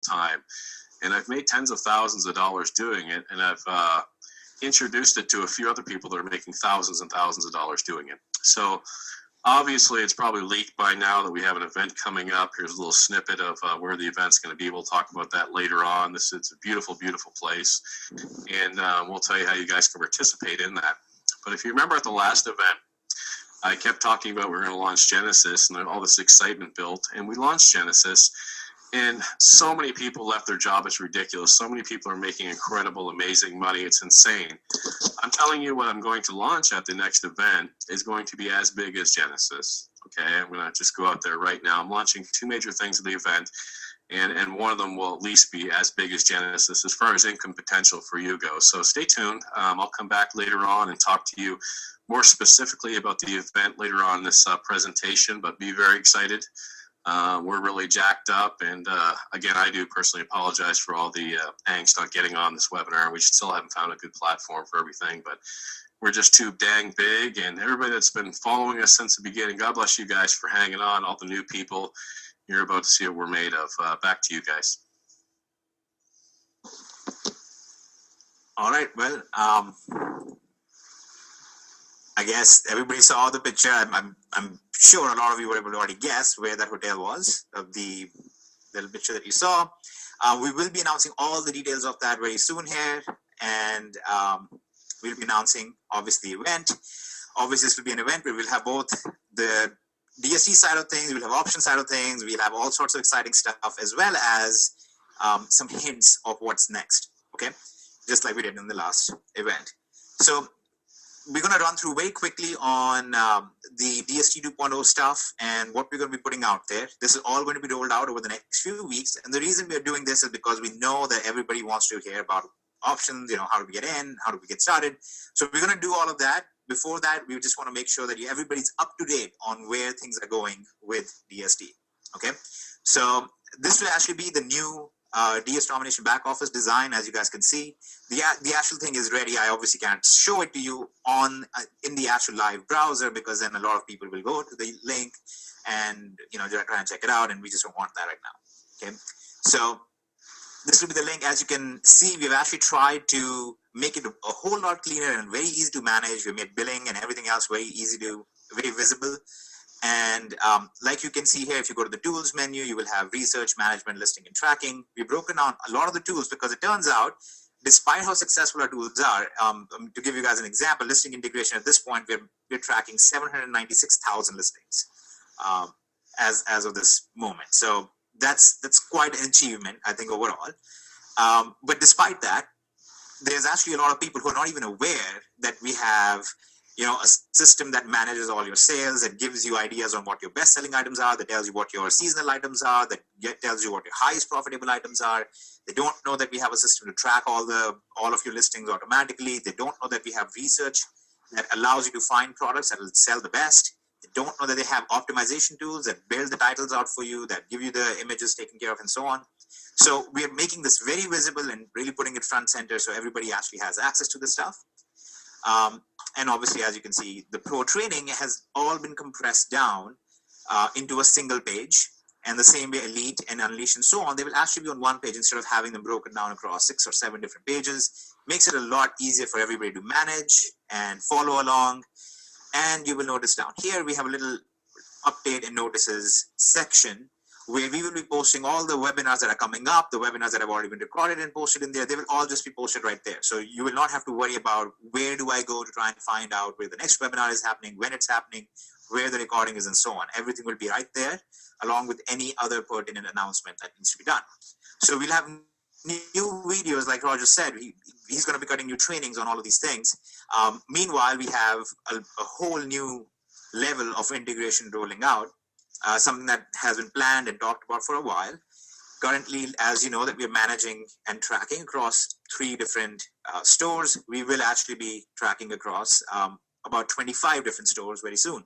time. And I've made tens of thousands of dollars doing it, and I've introduced it to a few other people that are making thousands and thousands of dollars doing it. So obviously, it's probably leaked by now that we have an event coming up. Here's a little snippet of where the event's going to be. We'll talk about that later on. It's a beautiful, beautiful place, and we'll tell you how you guys can participate in that. But if you remember at the last event, I kept talking about we're going to launch Genesis and all this excitement built, and we launched Genesis. And so many people left their job. It's ridiculous. So many people are making incredible, amazing money. It's insane. I'm telling you what I'm going to launch at the next event is going to be as big as Genesis. Okay, I'm going to just go out there right now. I'm launching 2 major things at the event, and one of them will at least be as big as Genesis as far as income potential for you goes. So stay tuned. I'll come back later on and talk to you more specifically about the event later on in this presentation, but be very excited. We're really jacked up, and again, I do personally apologize for all the angst on getting on this webinar. We still haven't found a good platform for everything, but we're just too dang big, and everybody that's been following us since the beginning, God bless you guys for hanging on. All the new people, you're about to see what we're made of. Back to you guys. All right, well, I guess everybody saw the picture. I'm sure a lot of you were able to already guess where that hotel was, of the little picture that you saw. We will be announcing all the details of that very soon here, and we'll be announcing, obviously, the event. Obviously, this will be an event where we'll have both the DST side of things, we'll have option side of things, we'll have all sorts of exciting stuff, as well as some hints of what's next, okay? Just like we did in the last event. So we're going to run through very quickly on the DST 2.0 stuff and what we're going to be putting out there. This is all going to be rolled out over the next few weeks. And the reason we're doing this is because we know that everybody wants to hear about options, how do we get in, how do we get started. So we're going to do all of that. Before that, we just want to make sure that everybody's up to date on where things are going with DST. Okay, so this will actually be the new DS Domination back office design. As you guys can see, the actual thing is ready. I obviously can't show it to you on in the actual live browser, because then a lot of people will go to the link and try and check it out, and we just don't want that right now. Okay, so this will be the link. As you can see, we've actually tried to make it a whole lot cleaner and very easy to manage. We made billing and everything else very visible. And like you can see here, if you go to the tools menu, you will have research, management, listing, and tracking. We've broken down a lot of the tools because it turns out, despite how successful our tools are, to give you guys an example, listing integration at this point, we're tracking 796,000 listings as of this moment. So that's quite an achievement, I think, overall. But despite that, there's actually a lot of people who are not even aware that we have a system that manages all your sales, that gives you ideas on what your best selling items are, that tells you what your seasonal items are, that tells you what your highest profitable items are. They don't know that we have a system to track all of your listings automatically. They don't know that we have research that allows you to find products that will sell the best. They don't know that they have optimization tools that build the titles out for you, that give you the images taken care of, and so on. So we are making this very visible and really putting it front center so everybody actually has access to this stuff. And obviously, as you can see, the pro training has all been compressed down into a single page. And the same way Elite and Unleash and so on, they will actually be on one page instead of having them broken down across 6 or 7 different pages. Makes it a lot easier for everybody to manage and follow along. And you will notice down here, we have a little update and notices section where we will be posting all the webinars that are coming up, the webinars that have already been recorded and posted in there. They will all just be posted right there. So you will not have to worry about where do I go to try and find out where the next webinar is happening, when it's happening, where the recording is, and so on. Everything will be right there, along with any other pertinent announcement that needs to be done. So we'll have new videos, like Roger said. He's going to be cutting new trainings on all of these things. Meanwhile, we have a whole new level of integration rolling out. Something that has been planned and talked about for a while. Currently, as you know, that we are managing and tracking across 3 different stores. We will actually be tracking across about 25 different stores very soon.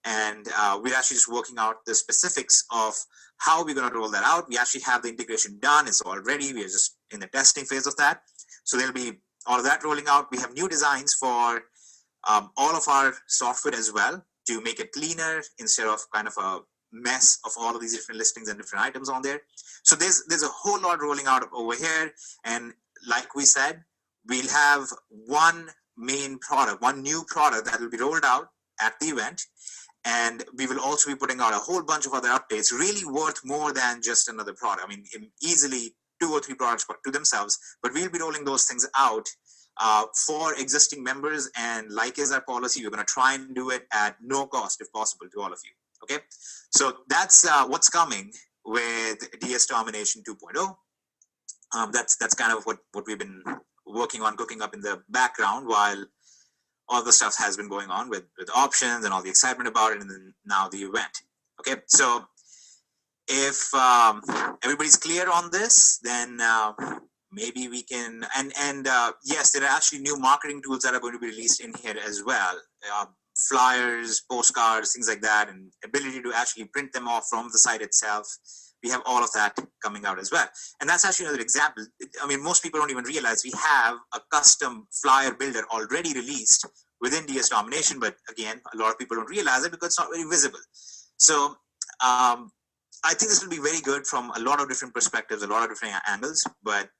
And we're actually just working out the specifics of how we're going to roll that out. We actually have the integration done. It's all ready. We are just in the testing phase of that. So there'll be all of that rolling out. We have new designs for all of our software as well, to make it cleaner instead of kind of a mess of all of these different listings and different items on there. So there's a whole lot rolling out over here. And like we said, we'll have one main product, one new product that will be rolled out at the event. And we will also be putting out a whole bunch of other updates, really worth more than just another product. I mean, easily 2 or 3 products to themselves, but we'll be rolling those things out for existing members. And like is our policy, we're going to try and do it at no cost if possible to all of you. Okay, so that's what's coming with DS Domination 2.0. That's kind of what we've been working on, cooking up in the background while all the stuff has been going on with options and all the excitement about it, and then now the event. Okay, so if everybody's clear on this, then maybe we can, and yes, there are actually new marketing tools that are going to be released in here as well. Flyers, postcards, things like that, and ability to actually print them off from the site itself. We have all of that coming out as well. And that's actually another example. I mean, most people don't even realize we have a custom flyer builder already released within DS Domination, but again, a lot of people don't realize it because it's not very visible. So I think this will be very good from a lot of different perspectives, a lot of different angles, but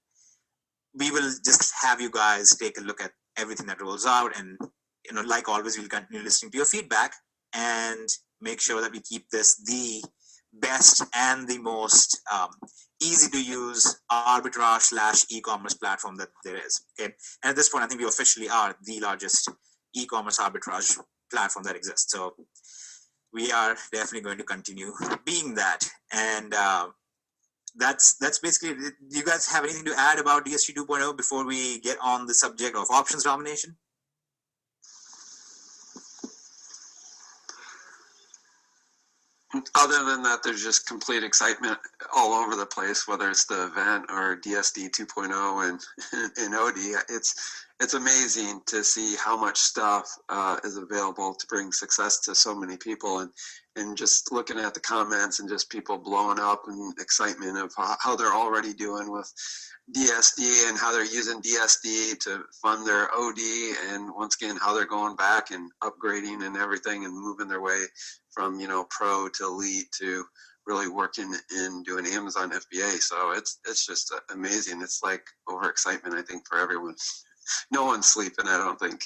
we will just have you guys take a look at everything that rolls out. And, you know, like always, we'll continue listening to your feedback and make sure that we keep this the best and the most easy to use arbitrage / e-commerce platform that there is. Okay, and at this point, I think we officially are the largest e-commerce arbitrage platform that exists. So we are definitely going to continue being that. And that's basically it. Do you guys have anything to add about DSD 2.0 before we get on the subject of options domination? Other than that, there's just complete excitement all over the place, whether it's the event or DSD 2.0 and OD. It's amazing to see how much stuff is available to bring success to so many people, and just looking at the comments and just people blowing up and excitement of how they're already doing with DSD and how they're using DSD to fund their OD, and once again how they're going back and upgrading and everything and moving their way from, you know, pro to elite to really working in doing Amazon FBA. So it's just amazing. It's like overexcitement, I think, for everyone. No one's sleeping, I don't think.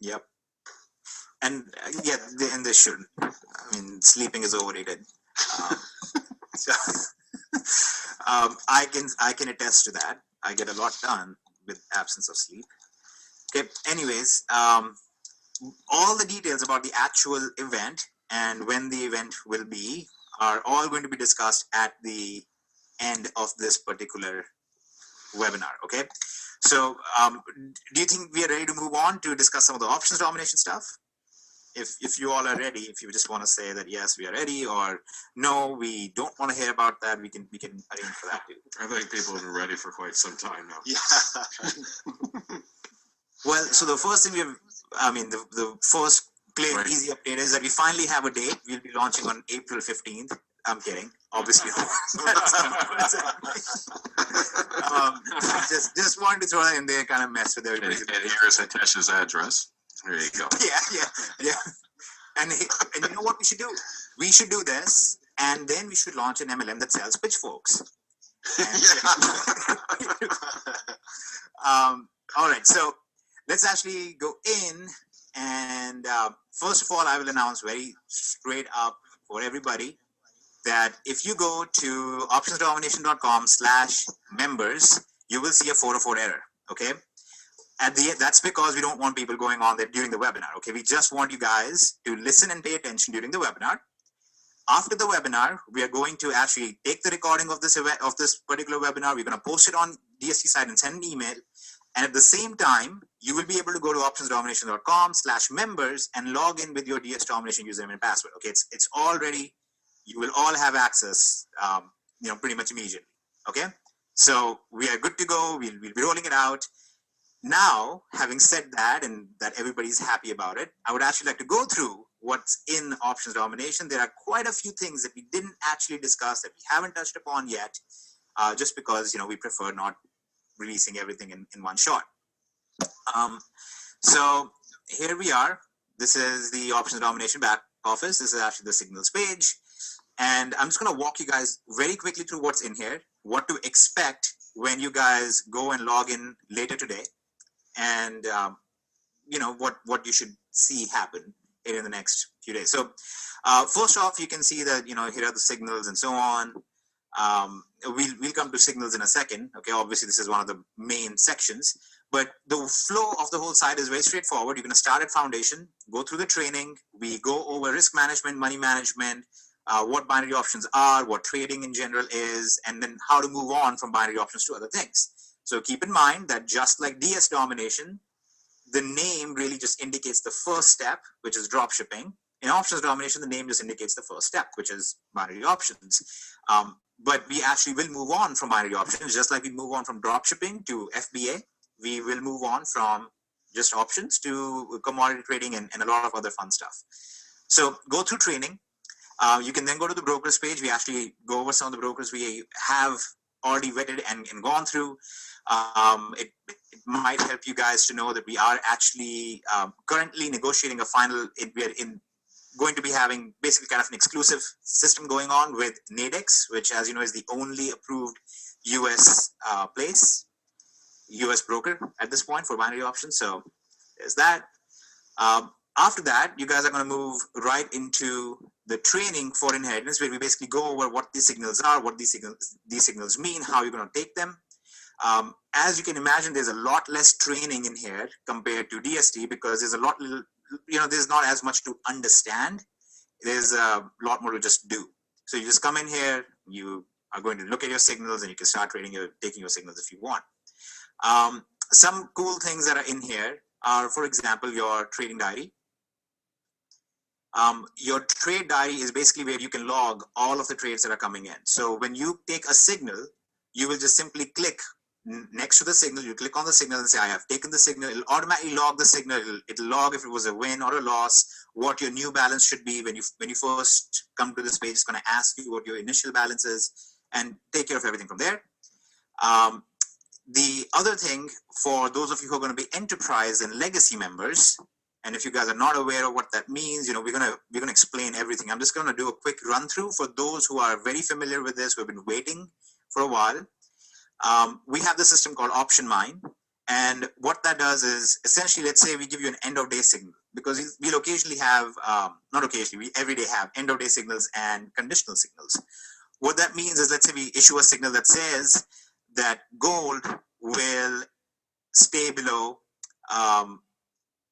Yep. And yeah, and they shouldn't. I mean, sleeping is overrated. So I can attest to that. I get a lot done with absence of sleep. Okay. Anyways, all the details about the actual event and when the event will be are all going to be discussed at the end of this particular webinar. Okay. So do you think we are ready to move on to discuss some of the options domination stuff? If you all are ready, if you just want to say that yes, we are ready, or no, we don't want to hear about that, we can arrange for that too. I think people have been ready for quite some time now. Yeah. Well, so the first thing the first clear and easy update is that we finally have a date. We'll be launching on April 15th. I'm kidding, obviously. Just wanted to throw that in there, kind of mess with everybody. And here's Hitesh's address. There you go. Yeah. And you know what we should do? We should do this, and then we should launch an MLM that sells pitchforks. All right, so let's actually go in, and first of all, I will announce very straight up for everybody that if you go to optionsdomination.com/members, you will see a 404 error. Okay. That's because we don't want people going on there during the webinar. Okay, we just want you guys to listen and pay attention during the webinar. After the webinar, we are going to actually take the recording of this event, of this particular webinar. We're going to post it on DST site and send an email. And at the same time, you will be able to go to optionsdomination.com/members and log in with your DS Domination username and password. Okay, it's all ready. You will all have access, pretty much immediately. Okay, so we are good to go. We'll be rolling it out. Now, having said that, and that everybody's happy about it, I would actually like to go through what's in options domination. There are quite a few things that we didn't actually discuss, that we haven't touched upon yet, just because, we prefer not releasing everything in one shot. So here we are. This is the options domination office. This is actually the signals page. And I'm just going to walk you guys very quickly through what's in here, what to expect when you guys go and log in later today, and what you should see happen in the next few days. So first off, you can see that here are the signals and so on. We'll come to signals in a second. Okay, obviously this is one of the main sections, but the flow of the whole site is very straightforward. You're going to start at foundation, go through the training. We go over risk management, money management, what binary options are, what trading in general is, and then how to move on from binary options to other things. So keep in mind that just like DS domination, the name really just indicates the first step, which is drop shipping. In options domination, the name just indicates the first step, which is binary options. But we actually will move on from binary options, just like we move on from drop shipping to FBA. We will move on from just options to commodity trading and a lot of other fun stuff. So go through training. You can then go to the brokers page. We actually go over some of the brokers we have already vetted and gone through. It might help you guys to know that we are actually currently negotiating a final. We are going to be having basically kind of an exclusive system going on with Nadex, which, as you know, is the only approved US US broker at this point for binary options. So there's that. After that, you guys are going to move right into the training for inheritance, where we basically go over what these signals are, what these signals mean, how you're going to take them. As you can imagine, there's a lot less training in here compared to DST, because there's a lot, there's not as much to understand. There's a lot more to just do. So you just come in here, you are going to look at your signals, and you can start taking your signals if you want. Some cool things that are in here are, for example, your trading diary. Your trade diary is basically where you can log all of the trades that are coming in. So when you take a signal, you will just simply click next to the signal. You click on the signal and say, I have taken the signal. It'll automatically log the signal. It'll log if it was a win or a loss, what your new balance should be. When you first come to this page, it's going to ask you what your initial balance is and take care of everything from there. The other thing, for those of you who are going to be enterprise and legacy members, and if you guys are not aware of what that means, we're gonna explain everything. I'm just gonna do a quick run through for those who are very familiar with this, who have been waiting for a while. We have the system called Option Mine, and what that does is essentially, let's say we give you an end of day signal, because we'll occasionally have, not occasionally, we every day have end of day signals and conditional signals. What that means is, let's say we issue a signal that says that gold will stay below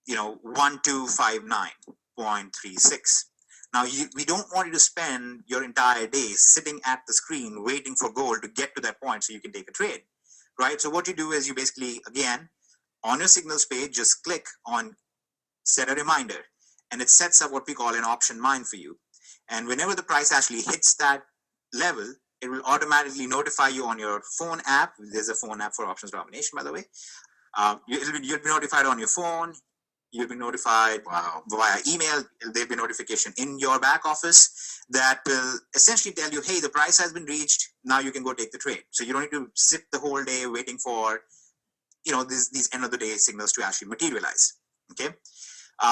1259.36. Now, we don't want you to spend your entire day sitting at the screen waiting for gold to get to that point so you can take a trade, right? So what you do is you basically, again, on your signals page, just click on set a reminder, and it sets up what we call an option mine for you. And whenever the price actually hits that level, it will automatically notify you on your phone app. There's a phone app for options domination, by the way. You'll be notified on your phone. You'll be notified via email. There'll be notification in your back office that will essentially tell you, hey, the price has been reached. Now you can go take the trade. So you don't need to sit the whole day waiting for, these end of the day signals to actually materialize. Okay.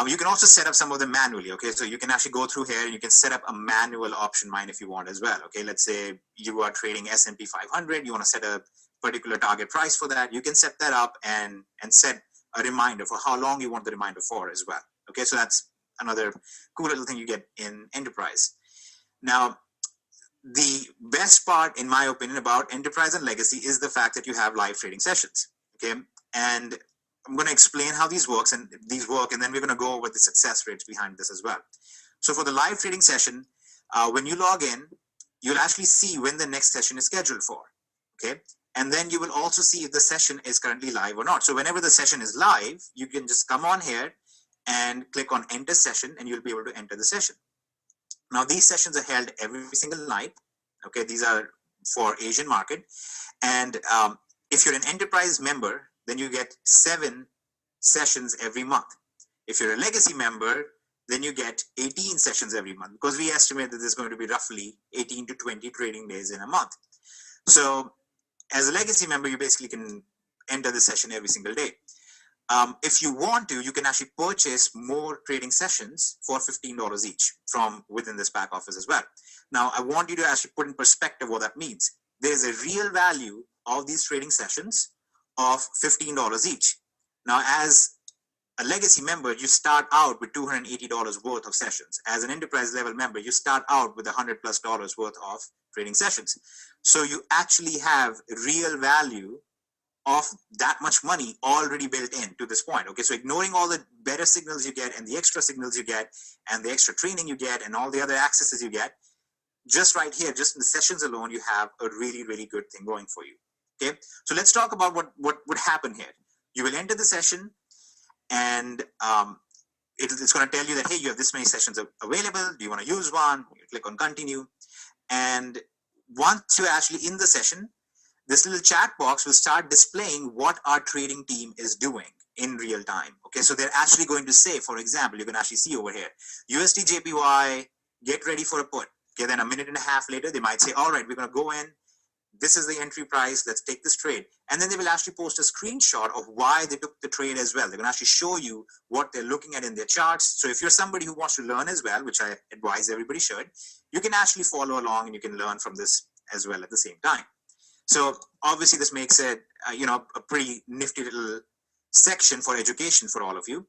You can also set up some of them manually. Okay. So you can actually go through here and you can set up a manual option mine if you want as well. Okay. Let's say you are trading S&P 500. You want to set a particular target price for that. You can set that up and set a reminder for how long you want the reminder for as well. Okay, so that's another cool little thing you get in enterprise. Now, the best part, in my opinion, about enterprise and legacy is the fact that you have live trading sessions. Okay, and I'm going to explain how these work, and then we're going to go over the success rates behind this as well. So for the live trading session, when you log in, you'll actually see when the next session is scheduled for. Okay. And then you will also see if the session is currently live or not. So whenever the session is live, you can just come on here and click on enter session, and you'll be able to enter the session. Now, these sessions are held every single night. Okay, these are for Asian market. And if you're an enterprise member, then you get 7 sessions every month. If you're a legacy member, then you get 18 sessions every month, because we estimate that there's going to be roughly 18 to 20 trading days in a month. So as a legacy member, you basically can enter the session every single day. If you want to, you can actually purchase more trading sessions for $15 each from within this back office as well. Now, I want you to actually put in perspective what that means. There's a real value of these trading sessions of $15 each. Now, as a legacy member, you start out with $280 worth of sessions. As an enterprise level member, you start out with $100+ worth of trading sessions. So you actually have real value of that much money already built in to this point. Okay, so ignoring all the better signals you get and the extra signals you get and the extra training you get and all the other accesses you get, just right here, just in the sessions alone, you have a really, really good thing going for you. Okay, so let's talk about what would happen here. You will enter the session and it's going to tell you that, hey, you have this many sessions available. Do you want to use one? You click on continue. And once you're actually in the session, this little chat box will start displaying what our trading team is doing in real time. Okay, so they're actually going to say, for example, you can actually see over here, USD JPY, get ready for a put. Okay, then a minute and a half later, they might say, all right, we're going to go in. This is the entry price. Let's take this trade. And then they will actually post a screenshot of why they took the trade as well. They're going to actually show you what they're looking at in their charts. So if you're somebody who wants to learn as well, which I advise everybody should, you can actually follow along and you can learn from this as well at the same time. So obviously this makes it, a pretty nifty little section for education for all of you.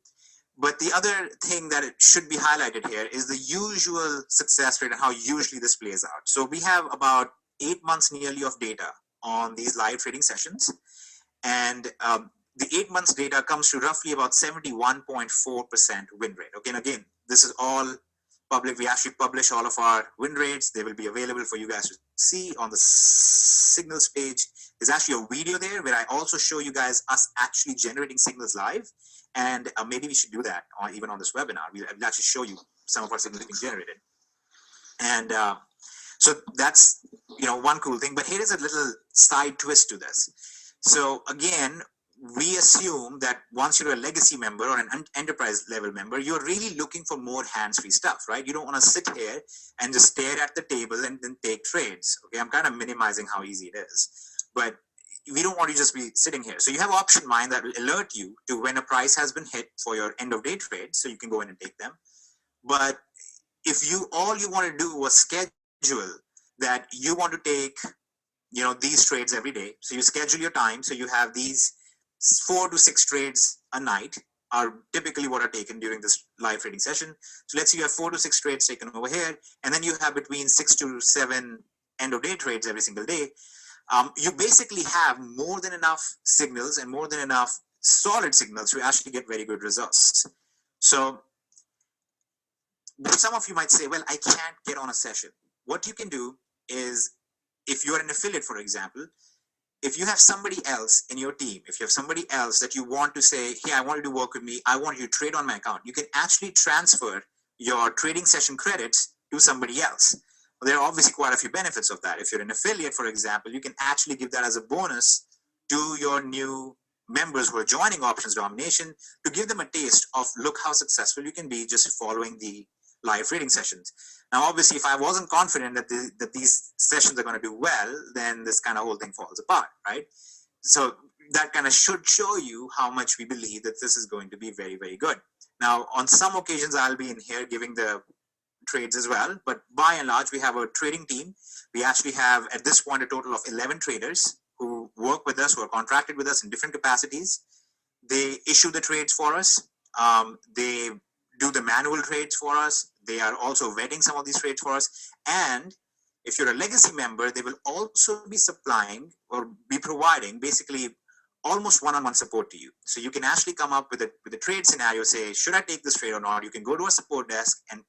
But the other thing that it should be highlighted here is the usual success rate and how usually this plays out. So we have about 8 months nearly of data on these live trading sessions. And the 8 months data comes to roughly about 71.4% win rate. Okay, and again, this is all public. We actually publish all of our win rates. They will be available for you guys to see on the signals page. There's actually a video there where I also show you guys us actually generating signals live. And maybe we should do that even on this webinar. We'll actually show you some of our signals being generated. And so that's, one cool thing. But here is a little side twist to this. So again, we assume that once you're a legacy member or an enterprise level member, you're really looking for more hands-free stuff, right? You don't want to sit here and just stare at the table and then take trades. Okay, I'm kind of minimizing how easy it is, but we don't want to just be sitting here. So you have Option Mine that will alert you to when a price has been hit for your end of day trades, so you can go in and take them. But if all you want to do was schedule that you want to take, these trades every day. So you schedule your time. So you have these 4 to 6 trades a night are typically what are taken during this live trading session. So let's say you have 4 to 6 trades taken over here, and then you have between 6 to 7 end of day trades every single day. You basically have more than enough signals and more than enough solid signals to actually get very good results. So some of you might say, well, I can't get on a session. What you can do is, if you're an affiliate, for example, if you have somebody else in your team, if you have somebody else that you want to say, hey, I want you to work with me, I want you to trade on my account, you can actually transfer your trading session credits to somebody else. There are obviously quite a few benefits of that. If you're an affiliate, for example, you can actually give that as a bonus to your new members who are joining Options Domination to give them a taste of, look how successful you can be just following the live trading sessions. Now, obviously, if I wasn't confident that these sessions are going to do well, then this kind of whole thing falls apart, right? So that kind of should show you how much we believe that this is going to be very, very good. Now, on some occasions, I'll be in here giving the trades as well, but by and large, we have a trading team. We actually have, at this point, a total of 11 traders who work with us, who are contracted with us in different capacities. They issue the trades for us. They do the manual trades for us. They are also vetting some of these trades for us. And if you're a legacy member, they will also be supplying or be providing basically almost one-on-one support to you. So you can actually come up with a trade scenario, say, should I take this trade or not? You can go to a support desk and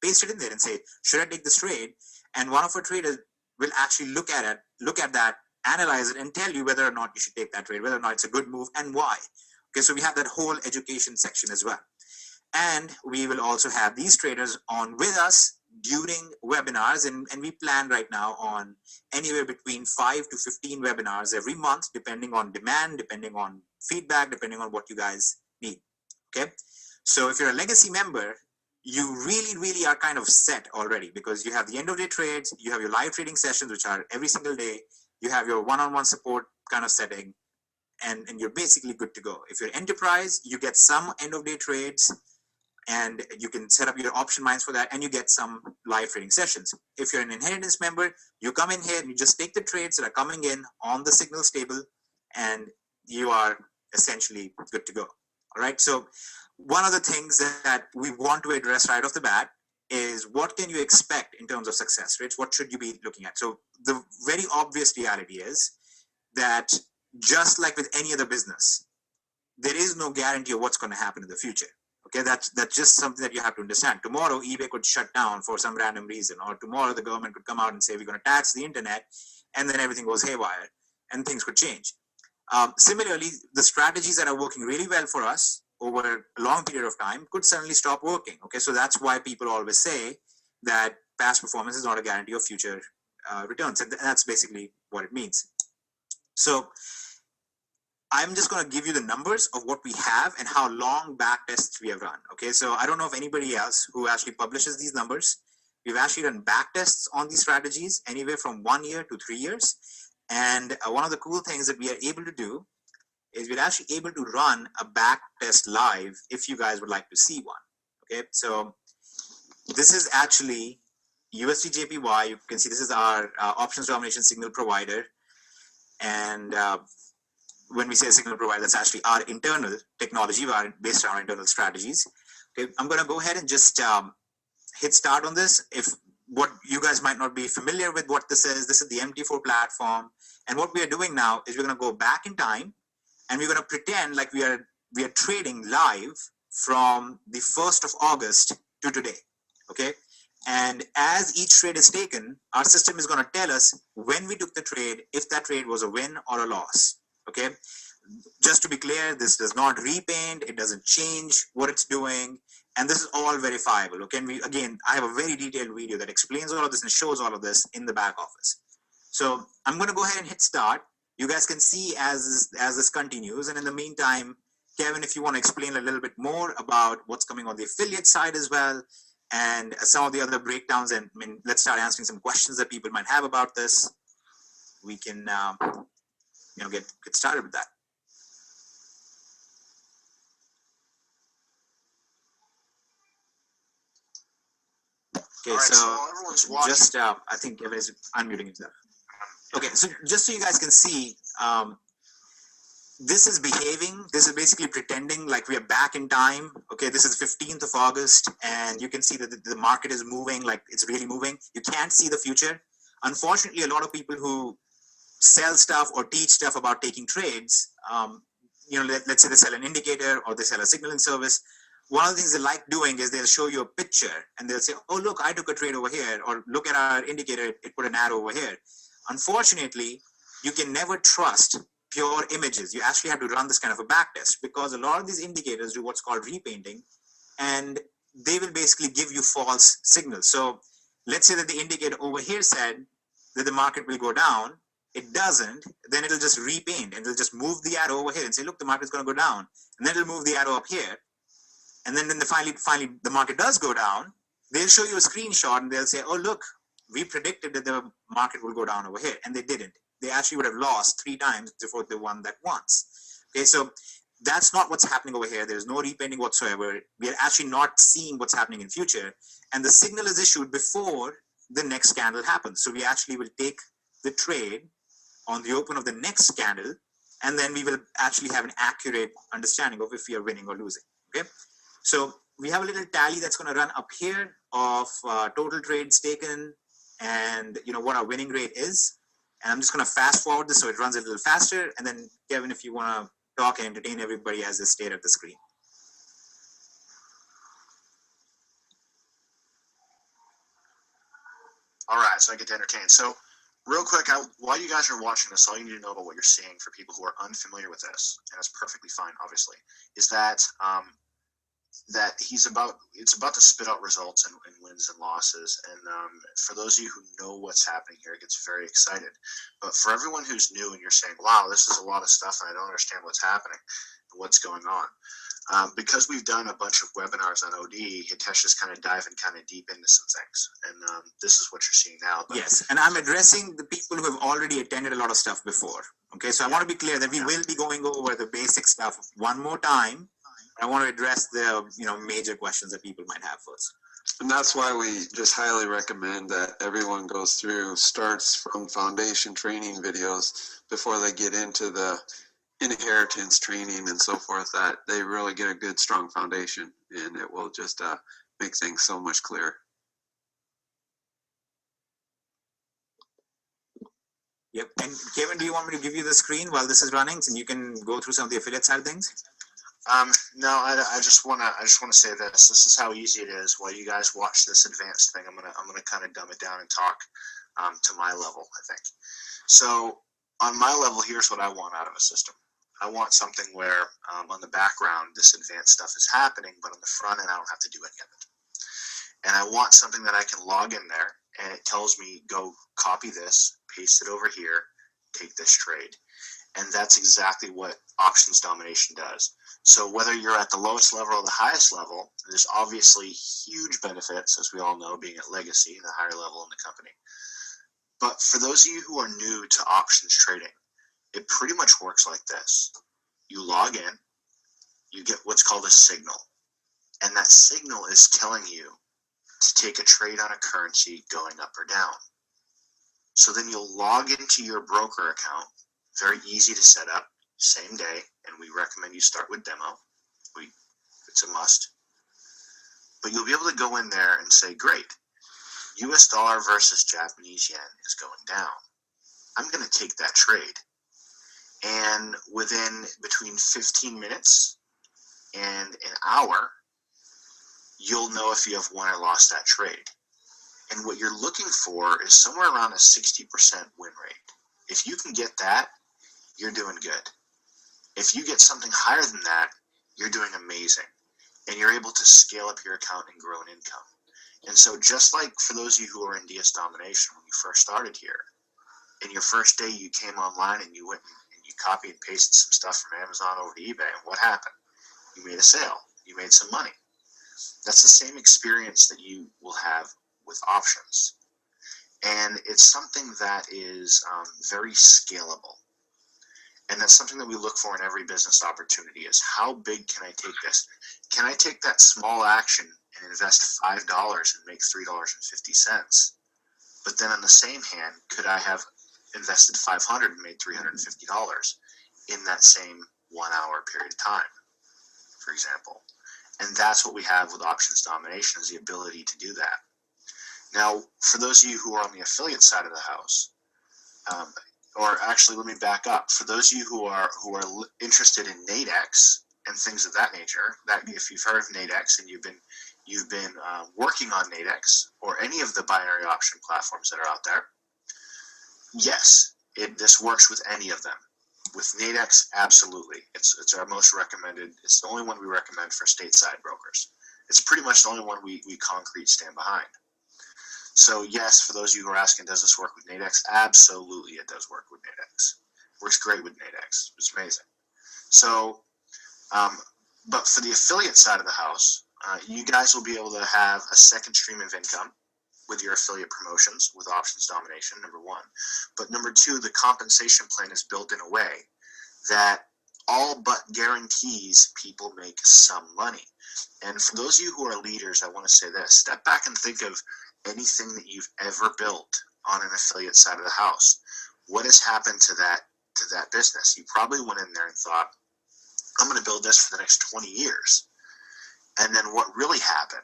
paste it in there and say, should I take this trade? And one of our traders will actually look at that, analyze it, and tell you whether or not you should take that trade, whether or not it's a good move and why. Okay, so we have that whole education section as well. And we will also have these traders on with us during webinars, and we plan right now on anywhere between 5 to 15 webinars every month, depending on demand, depending on feedback, depending on what you guys need. Okay, so if you're a legacy member, you really, really are kind of set already, because you have the end of day trades, you have your live trading sessions, which are every single day, you have your one-on-one support kind of setting, and you're basically good to go. If you're enterprise, you get some end of day trades, and you can set up your option mines for that, and you get some live trading sessions. If you're an inheritance member, you come in here and you just take the trades that are coming in on the signals table, and you are essentially good to go. All right. So one of the things that we want to address right off the bat is what can you expect in terms of success rates? What should you be looking at? So the very obvious reality is that just like with any other business, there is no guarantee of what's going to happen in the future. Okay, that's just something that you have to understand. Tomorrow, eBay could shut down for some random reason, or tomorrow the government could come out and say we're going to tax the internet, and then everything goes haywire, and things could change. Similarly, the strategies that are working really well for us over a long period of time could suddenly stop working. Okay, so that's why people always say that past performance is not a guarantee of future returns, and that's basically what it means. So I'm just going to give you the numbers of what we have and how long back tests we have run. Okay, so I don't know if anybody else who actually publishes these numbers. We've actually done back tests on these strategies anywhere from 1 year to 3 years. And one of the cool things that we are able to do is we're actually able to run a back test live if you guys would like to see one. Okay, so this is actually USD-JPY. You can see this is our options domination signal provider. And when we say signal provider, that's actually our internal technology based on our internal strategies. Okay, I'm going to go ahead and just hit start on this. If what you guys might not be familiar with what this is the MT4 platform. And what we are doing now is we're going to go back in time, and we're going to pretend like we are trading live from the 1st of August to today. Okay. And as each trade is taken, our system is going to tell us when we took the trade, if that trade was a win or a loss. Okay. Just to be clear, this does not repaint. It doesn't change what it's doing. And this is all verifiable. Okay. And again, I have a very detailed video that explains all of this and shows all of this in the back office. So I'm going to go ahead and hit start. You guys can see as this continues. And in the meantime, Kevin, if you want to explain a little bit more about what's coming on the affiliate side as well, and some of the other breakdowns, and let's start answering some questions that people might have about this. We can, get started with that. Okay, right, so everyone's watching. just I think Kevin is unmuting himself. Okay, so just so you guys can see, this is behaving. This is basically pretending like we are back in time. Okay, this is 15th of August, and you can see that the market is moving, like it's really moving. You can't see the future. Unfortunately, a lot of people who sell stuff or teach stuff about taking trades, let's say they sell an indicator or they sell a signaling service. One of the things they like doing is they'll show you a picture and they'll say, oh, look, I took a trade over here, or look at our indicator, it put an arrow over here. Unfortunately, you can never trust pure images. You actually have to run this kind of a back test, because a lot of these indicators do what's called repainting, and they will basically give you false signals. So let's say that the indicator over here said that the market will go down. It doesn't, then it'll just repaint and it'll just move the arrow over here and say, look, the market's going to go down. And then it'll move the arrow up here. And then finally the market does go down. They'll show you a screenshot and they'll say, oh, look, we predicted that the market will go down over here. And they didn't. They actually would have lost 3 times before they won that once. Okay, so that's not what's happening over here. There's no repainting whatsoever. We are actually not seeing what's happening in future. And the signal is issued before the next candle happens. So we actually will take the trade on the open of the next candle, and then we will actually have an accurate understanding of if we are winning or losing. Okay, so we have a little tally that's going to run up here of total trades taken, and what our winning rate is. And I'm just going to fast forward this so it runs a little faster. And then Kevin, if you want to talk and entertain everybody as they stare at the screen. All right, so I get to entertain. So real quick, while you guys are watching this, all you need to know about what you're seeing for people who are unfamiliar with this, and it's perfectly fine, obviously, is that that it's about to spit out results and wins and losses. And for those of you who know what's happening here, it gets very excited. But for everyone who's new and you're saying, wow, this is a lot of stuff and I don't understand what's happening and what's going on. Because we've done a bunch of webinars on OD, Hitesh is kind of diving kind of deep into some things, and this is what you're seeing now. But Yes, and I'm addressing the people who have already attended a lot of stuff before. Okay, so I want to be clear that we will be going over the basic stuff one more time. I want to address the major questions that people might have first. And that's why we just highly recommend that everyone goes through, starts from foundation training videos before they get into the inheritance training and so forth, that they really get a good, strong foundation, and it will just make things so much clearer. Yep, and Kevin, do you want me to give you the screen while this is running, so you can go through some of the affiliate side of things? No, I just wanna say this. This is how easy it is. While you guys watch this advanced thing, I'm gonna kind of dumb it down and talk to my level, I think. So on my level, here's what I want out of a system. I want something where on the background this advanced stuff is happening, but on the front end I don't have to do any of it. And I want something that I can log in there and it tells me, go copy this, paste it over here, take this trade. And that's exactly what options domination does. So whether you're at the lowest level or the highest level, there's obviously huge benefits, as we all know, being at Legacy, the higher level in the company. But for those of you who are new to options trading, it pretty much works like this. You log in, you get what's called a signal. And that signal is telling you to take a trade on a currency going up or down. So then you'll log into your broker account, very easy to set up, same day, and we recommend you start with demo. It's a must. But you'll be able to go in there and say, great, US dollar versus Japanese yen is going down. I'm going to take that trade. And within between 15 minutes and an hour, you'll know if you have won or lost that trade. And what you're looking for is somewhere around a 60% win rate. If you can get that, you're doing good. If you get something higher than that, you're doing amazing. And you're able to scale up your account and grow an income. And so just like for those of you who are in DS Domination when you first started here, in your first day you came online and you went and you copied and pasted some stuff from Amazon over to eBay, and what happened? You made a sale. You made some money. That's the same experience that you will have with options. And it's something that is very scalable. And that's something that we look for in every business opportunity is how big can I take this? Can I take that small action and invest $5 and make $3.50? But then on the same hand, could I have invested $500 and made $350 in that same 1 hour period of time, for example? And that's what we have with options domination, is the ability to do that. Now, for those of you who are on the affiliate side of the house, or actually, let me back up. For those of you who are interested in Nadex and things of that nature, that if you've heard of Nadex and you've been working on Nadex or any of the binary option platforms that are out there, yes, this works with any of them. With Nadex, absolutely. It's our most recommended. It's the only one we recommend for stateside brokers. It's pretty much the only one we concrete stand behind. So yes, for those of you who are asking, does this work with Nadex? Absolutely, it does work with Nadex. Works great with Nadex. It's amazing. So, but for the affiliate side of the house, you guys will be able to have a second stream of income with your affiliate promotions with options domination, number one. But number two, the compensation plan is built in a way that all but guarantees people make some money. And for those of you who are leaders, I want to say this: step back and think of anything that you've ever built on an affiliate side of the house. What has happened to that business? You probably went in there and thought, I'm going to build this for the next 20 years. And then what really happened?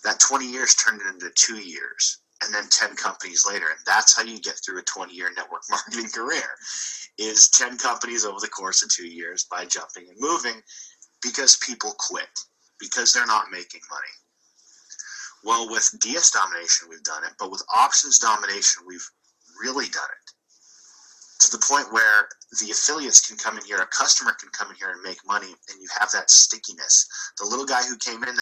That 20 years turned into 2 years, and then 10 companies later. And that's how you get through a 20-year network marketing career, is 10 companies over the course of 2 years by jumping and moving, because people quit, because they're not making money. Well, with DS domination, we've done it, but with options domination, we've really done it to the point where the affiliates can come in here, a customer can come in here and make money, and you have that stickiness. The little guy who came in